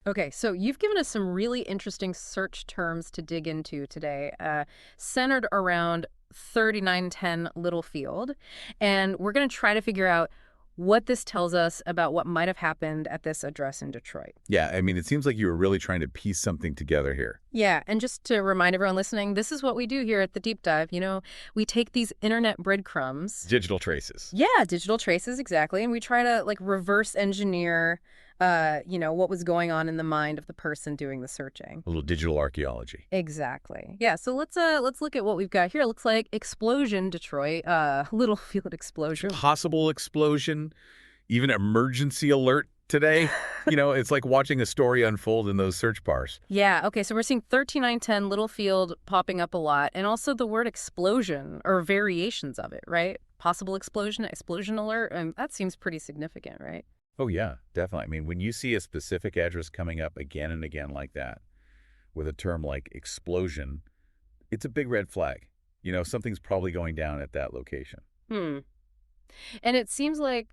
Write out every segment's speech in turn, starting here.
Okay, so you've given us some really interesting search terms to dig into today, centered around 3910 Littlefield. And we're going to try to figure out what this tells us about what might have happened at this address in Detroit. Yeah, I mean, it seems like you were really trying to piece something together here. Yeah, and just to remind everyone listening, this is what we do here at the Deep Dive. We take these internet breadcrumbs. Digital traces. Yeah, digital traces, exactly. And we try to reverse engineer, what was going on in the mind of the person doing the searching. A little digital archaeology. Exactly. Yeah, so let's look at what we've got here. It looks like explosion, Detroit, Littlefield explosion. Possible explosion, even emergency alert today. It's like watching a story unfold in those search bars. Yeah, okay, so we're seeing 13910 Littlefield popping up a lot, and also the word explosion or variations of it, right? Possible explosion, explosion alert, and that seems pretty significant, right? Oh, yeah, definitely. I mean, when you see a specific address coming up again and again like that, with a term like explosion, it's a big red flag. Something's probably going down at that location. And it seems like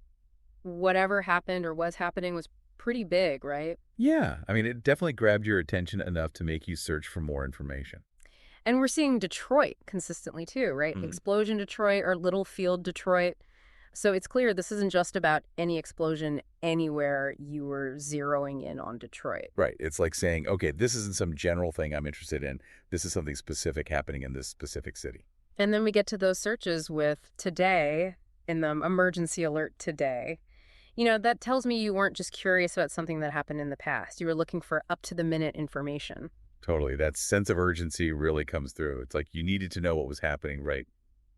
whatever happened or was happening was pretty big, right? Yeah, I mean, it definitely grabbed your attention enough to make you search for more information. And we're seeing Detroit consistently too, right? Explosion Detroit or Littlefield Detroit. So it's clear this isn't just about any explosion anywhere. You were zeroing in on Detroit. Right. It's like saying, okay, this isn't some general thing I'm interested in. This is something specific happening in this specific city. And then we get to those searches with today in the emergency alert today. That tells me you weren't just curious about something that happened in the past. You were looking for up-to-the-minute information. Totally. That sense of urgency really comes through. It's like you needed to know what was happening right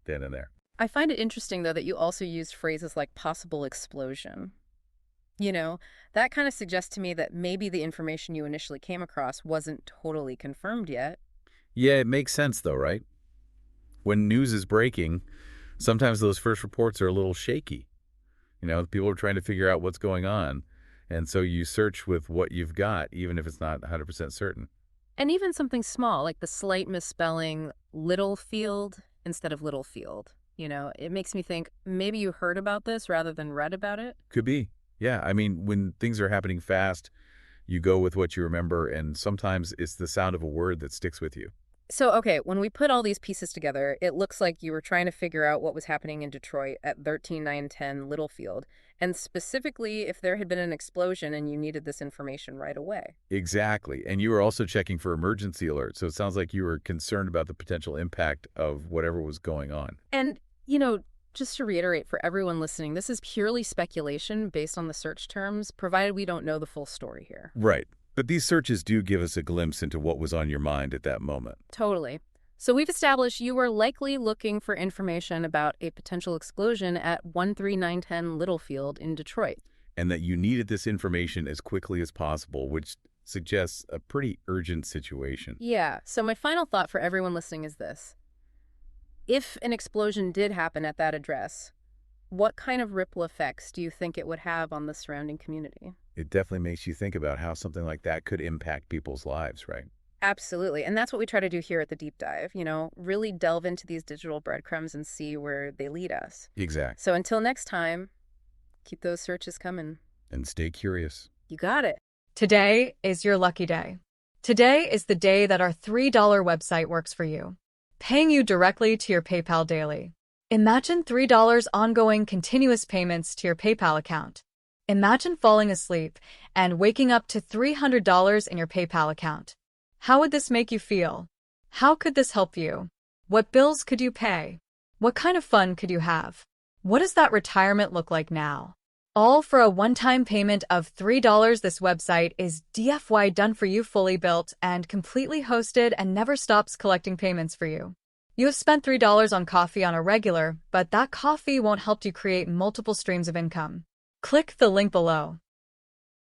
then and there. I find it interesting, though, that you also used phrases like possible explosion. That kind of suggests to me that maybe the information you initially came across wasn't totally confirmed yet. Yeah, it makes sense, though, right? When news is breaking, sometimes those first reports are a little shaky. People are trying to figure out what's going on. And so you search with what you've got, even if it's not 100% certain. And even something small, like the slight misspelling Littlefield instead of Littlefield. It makes me think maybe you heard about this rather than read about it. Could be. Yeah, I mean, when things are happening fast, you go with what you remember, and sometimes it's the sound of a word that sticks with you. So, okay, when we put all these pieces together, it looks like you were trying to figure out what was happening in Detroit at 13910 Littlefield, and specifically if there had been an explosion and you needed this information right away. Exactly. And you were also checking for emergency alerts, so it sounds like you were concerned about the potential impact of whatever was going on. And, just to reiterate for everyone listening, this is purely speculation based on the search terms, provided we don't know the full story here. Right. But these searches do give us a glimpse into what was on your mind at that moment. Totally. So we've established you were likely looking for information about a potential explosion at 13910 Littlefield in Detroit. And that you needed this information as quickly as possible, which suggests a pretty urgent situation. Yeah. So my final thought for everyone listening is this. If an explosion did happen at that address, what kind of ripple effects do you think it would have on the surrounding community? It definitely makes you think about how something like that could impact people's lives, right? Absolutely. And that's what we try to do here at the Deep Dive, really delve into these digital breadcrumbs and see where they lead us. Exactly. So until next time, keep those searches coming. And stay curious. You got it. Today is your lucky day. Today is the day that our $3 website works for you, paying you directly to your PayPal daily. Imagine $3 ongoing continuous payments to your PayPal account. Imagine falling asleep and waking up to $300 in your PayPal account. How would this make you feel? How could this help you? What bills could you pay? What kind of fun could you have? What does that retirement look like now? All for a one-time payment of $3. This website is DFY done for you, fully built and completely hosted, and never stops collecting payments for you. You have spent $3 on coffee on a regular, but that coffee won't help you create multiple streams of income. Click the link below.